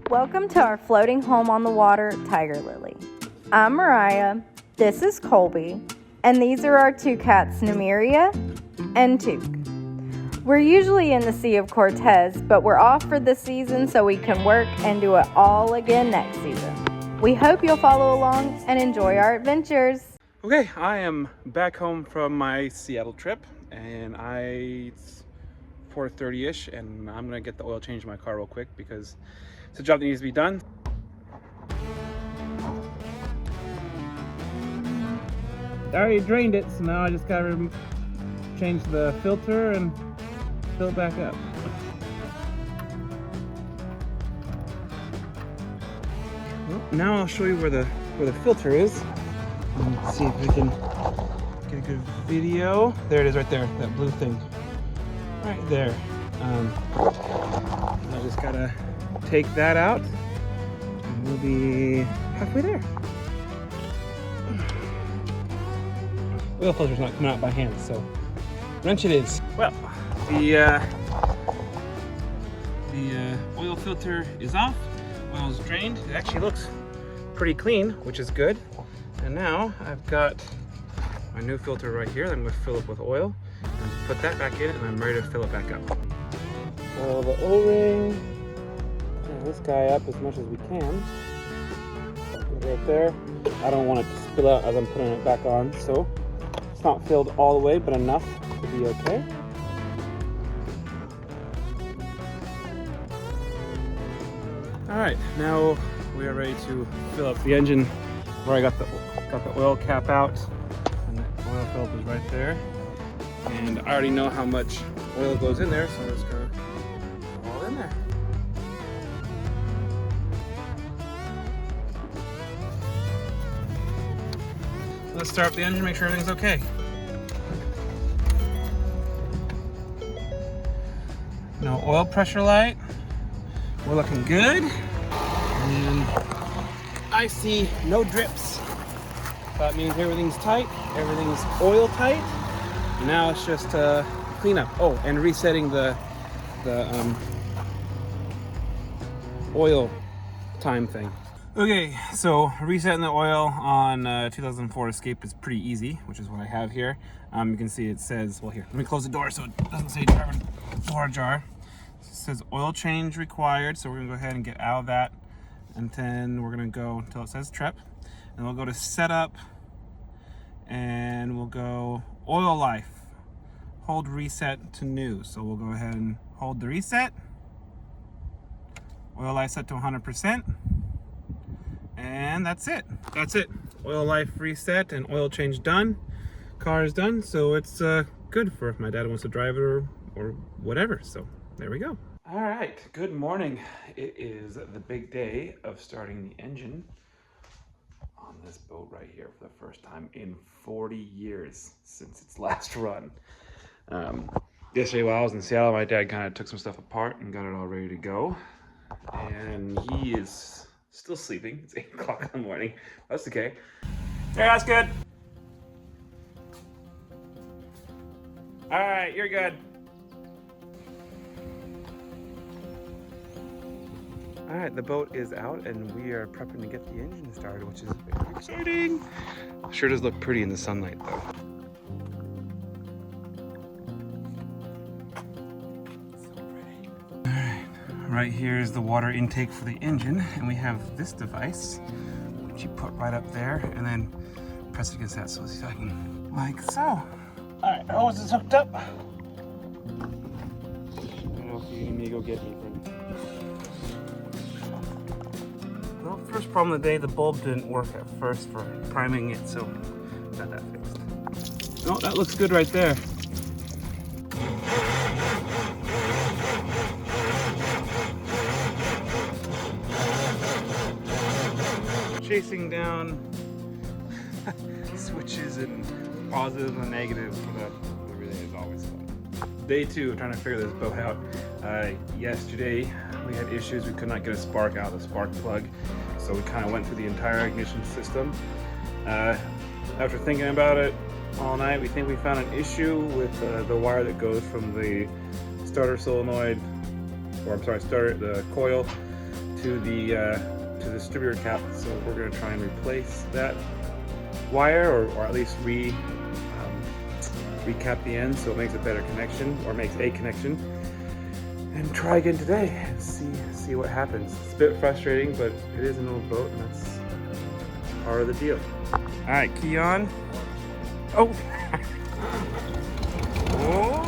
Welcome to our floating home on the water, Tigerlily. I'm Mariah, this is Colby, and these are our two cats, Numeria and Took. We're usually in the Sea of Cortez, but we're off for the season so we can work and do it all again next season. We hope you'll follow along and enjoy our adventures. Okay, I am back home from my Seattle trip, and it's 4:30ish, and I'm gonna get the oil change in my car real quick because it's a job that needs to be done. I already drained it, so now I just gotta change the filter and fill it back up. Well, now I'll show you where the filter is. Let's see if we can get a good video. There it is right there, that blue thing. Right there. I just gotta take that out and we'll be halfway there. Oil filter's not coming out by hand, so wrench it is. Well, the oil filter is off, oil's drained. It actually looks pretty clean, which is good. And now I've got my new filter right here that I'm going to fill up with oil and put that back in, and I'm ready to fill it back up. So the O-ring, turn this guy up as much as we can. Right there. I don't want it to spill out as I'm putting it back on, so it's not filled all the way, but enough to be okay. All right, now we are ready to fill up the engine where I got the oil cap out, and the oil filter is right there. And I already know how much oil goes in there, so I'm just gonna put it all in there. Let's start up the engine, make sure everything's okay. No oil pressure light. We're looking good. And I see no drips. That means everything's tight, everything's oil tight. Now it's just cleanup. Oh, and resetting the oil time thing. Okay, so resetting the oil on 2004 Escape is pretty easy, which is what I have here. You can see it says, well here, let me close the door so it doesn't say driver door ajar. It says oil change required, so we're gonna go ahead and get out of that. And then we're gonna go until it says trip. And we'll go to setup, and we'll go oil life. Hold reset to new. So we'll go ahead and hold the reset. Oil life set to 100%. And that's it. That's it. Oil life reset and oil change done. Car is done, so it's good for if my dad wants to drive it or whatever. So there we go. All right, good morning. It is the big day of starting the engine on this boat right here for the first time in 40 years since its last run. Yesterday while I was in Seattle, my dad kind of took some stuff apart and got it all ready to go. And he is still sleeping. It's 8 o'clock in the morning. That's okay. Hey, that's good. All right, you're good. All right, the boat is out and we are prepping to get the engine started, which is very exciting. Sure does look pretty in the sunlight though. So pretty. All right, right here is the water intake for the engine, and we have this device, which you put right up there and then press it against that so it's like so. All right, hose is hooked up. I don't know if you need to go get anything. Well, first problem of the day, the bulb didn't work at first for priming it, so got that fixed. Oh, that looks good right there. Chasing down switches and positives and negatives for that everything is always fun. Day 2 of trying to figure this boat out. Yesterday we had issues. We could not get a spark out of the spark plug, so we kind of went through the entire ignition system. After thinking about it all night, we think we found an issue with the wire that goes from the starter solenoid, or I'm sorry, the coil to the distributor cap, so we're going to try and replace that wire, or at least recap the end so it makes a better connection, or makes a connection, and try again today and see what happens. It's a bit frustrating, but it is an old boat, and that's part of the deal. All right, key on. Oh. Oh.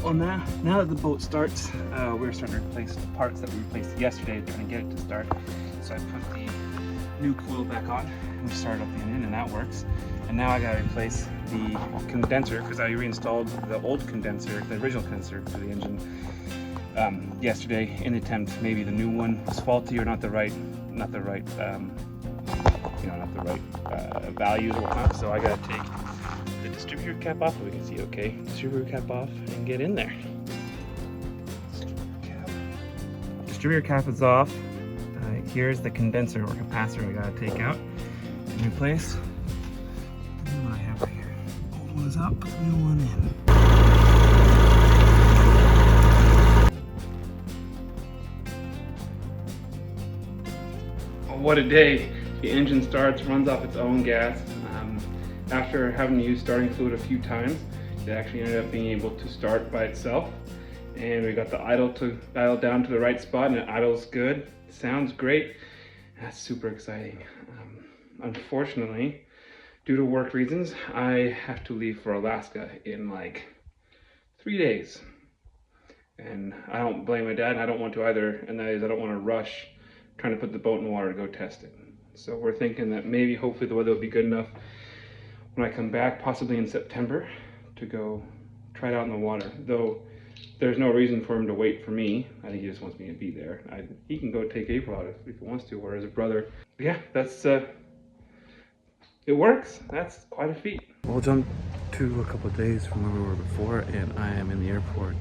Well, now that the boat starts, we're starting to replace the parts that we replaced yesterday, trying to get it to start. So I put the new coil back on and we started up the engine, and that works. And now I gotta replace the condenser, because I reinstalled the old condenser, the original condenser for the engine yesterday, in the attempt maybe the new one was faulty or not the right values or whatnot. So I gotta take the distributor cap off, so we can see okay. Distributor cap off and get in there. Distributor cap is off. Here's the condenser or capacitor I gotta take out and replace. What I have right here. Old one is out, put the new one in. What a day. The engine starts, runs off its own gas. After having to use starting fluid a few times, it actually ended up being able to start by itself. And we got the idle down to the right spot, and it idles good. Sounds great. That's super exciting. Unfortunately, due to work reasons, I have to leave for Alaska in like 3 days. And I don't blame my dad, and I don't want to either, and that is I don't want to rush trying to put the boat in the water to go test it. So we're thinking that maybe, hopefully the weather will be good enough when I come back, possibly in September, to go try it out in the water. Though there's no reason for him to wait for me. I think he just wants me to be there. He can go take April out if he wants to, or his brother. But yeah, that's it works. That's quite a feat. We'll jump to a couple of days from where we were before, and I am in the airport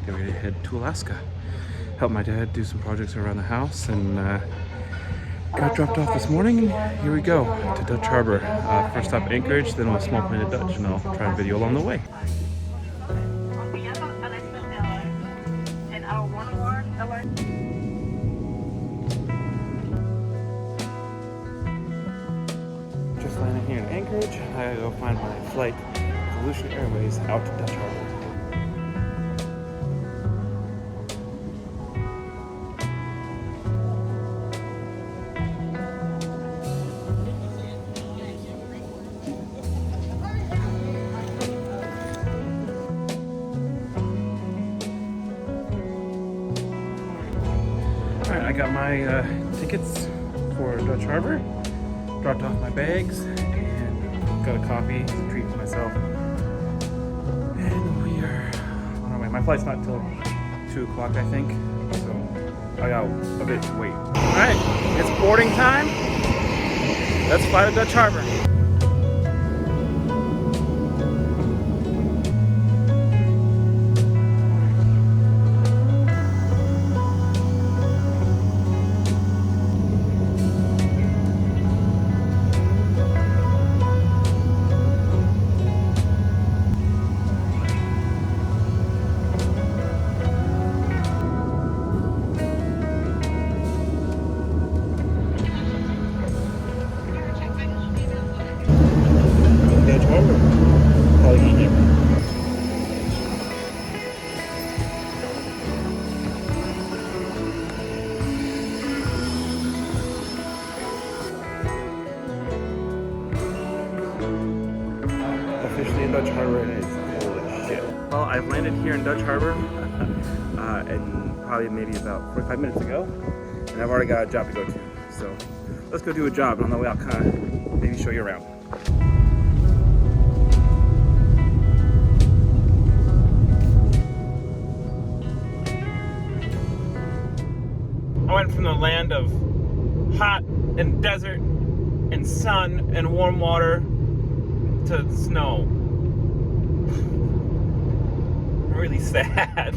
getting ready to head to Alaska. Help my dad do some projects around the house, and got dropped off this morning, and here we go to Dutch Harbor. First stop Anchorage, then we'll small plane to Dutch, and I'll try and video along the way. Just landing here in Anchorage. I gotta go find my flight with Aleutian Airways out to Dutch Harbor. I got my tickets for Dutch Harbor, dropped off my bags, and got a coffee, a treat for myself. And we are on our way. My flight's not till 2 o'clock, I think, so I got a bit to wait. All right, it's boarding time. Let's fly to Dutch Harbor. Officially in Dutch Harbor, and it's cold as shit. Well, I've landed here in Dutch Harbor and probably maybe about 45 minutes ago, and I've already got a job to go to. So let's go do a job, and on the way I'll kind of maybe show you around. I went from the land of hot and desert and sun and warm water to snow. Really sad.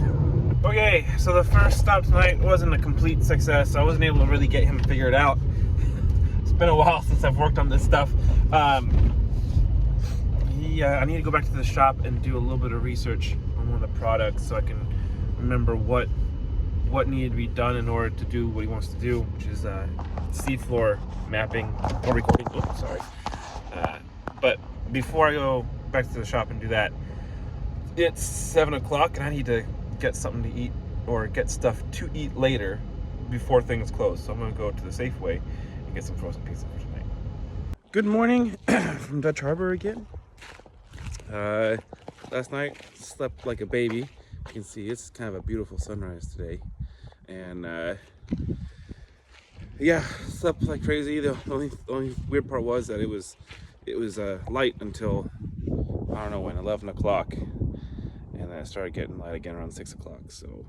Okay, so the first stop tonight wasn't a complete success. I wasn't able to really get him figured out. It's been a while since I've worked on this stuff. I need to go back to the shop and do a little bit of research on one of the products so I can remember what needed to be done in order to do what he wants to do, which is seafloor mapping or recording. Oh, sorry. But before I go back to the shop and do that, it's 7 o'clock and I need to get something to eat or get stuff to eat later before things close. So I'm gonna go to the Safeway and get some frozen pizza for tonight. Good morning from Dutch Harbor again. Last night slept like a baby. You can see it's kind of a beautiful sunrise today, and yeah, slept like crazy. The only weird part was that it was light until, I don't know when, 11 o'clock, and then it started getting light again around 6 o'clock. So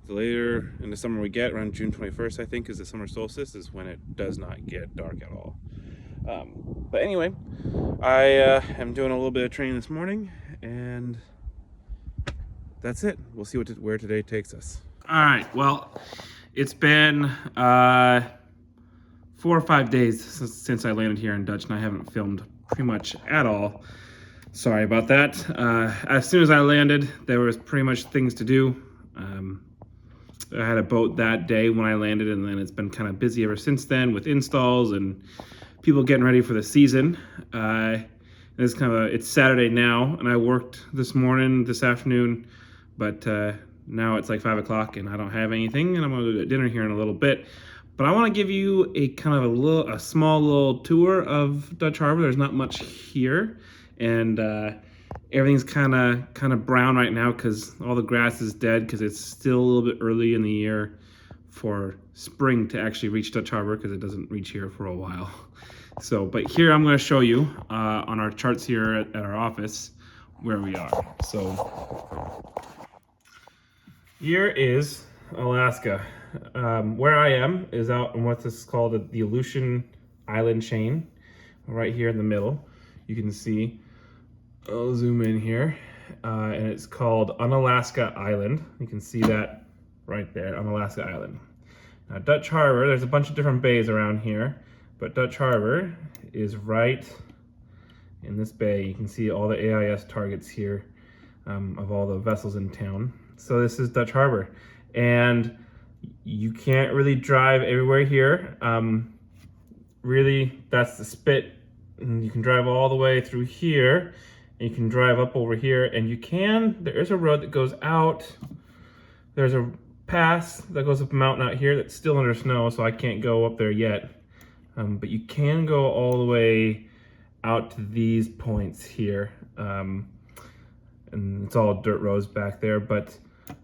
the later in the summer we get, around June 21st, I think, is the summer solstice, is when it does not get dark at all. But anyway, I am doing a little bit of training this morning, and that's it. We'll see where today takes us. All right, well, it's been 4 or 5 days since I landed here in Dutch, and I haven't filmed pretty much at all. Sorry about that. As soon as I landed, there was pretty much things to do. I had a boat that day when I landed, and then it's been kind of busy ever since then with installs and people getting ready for the season. It's Saturday now, and I worked this afternoon, but now it's like 5 o'clock and I don't have anything, and I'm gonna go to dinner here in a little bit. But I want to give you a kind of a small little tour of Dutch Harbor. There's not much here, and everything's kind of brown right now because all the grass is dead, because it's still a little bit early in the year for spring to actually reach Dutch Harbor, because it doesn't reach here for a while. So, but here I'm going to show you on our charts here at our office where we are. So here is Alaska. Where I am is out in what is called the Aleutian Island chain, right here in the middle. You can see, I'll zoom in here, and it's called Unalaska Island. You can see that right there, Unalaska Island. Now, Dutch Harbor, there's a bunch of different bays around here, but Dutch Harbor is right in this bay. You can see all the AIS targets here of all the vessels in town. So this is Dutch Harbor, and you can't really drive everywhere here. Really, that's the spit, and you can drive all the way through here, and you can drive up over here, and there is a road that goes out. There's a pass that goes up a mountain out here that's still under snow, so I can't go up there yet. But you can go all the way out to these points here. And it's all dirt roads back there, but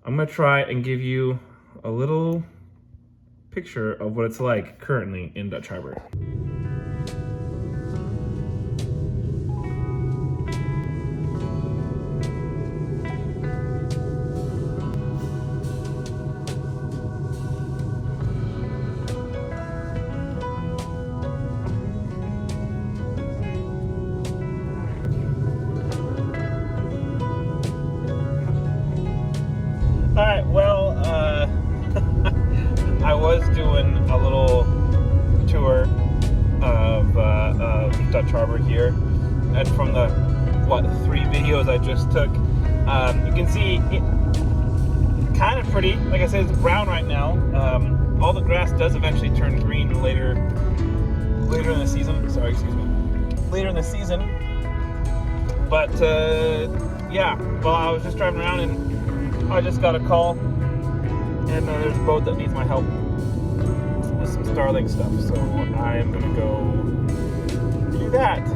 I'm gonna try and give you a little picture of what it's like currently in Dutch Harbor. All right, well, I was doing a little tour of Dutch Harbor here, and from the 3 videos I just took, you can see it kind of pretty. Like I said, it's brown right now. All the grass does eventually turn green later in the season. Sorry, excuse me. Later in the season, but yeah. Well, I was just driving around and I just got a call, and there's a boat that needs my help with some Starlink stuff, so I am gonna go do that.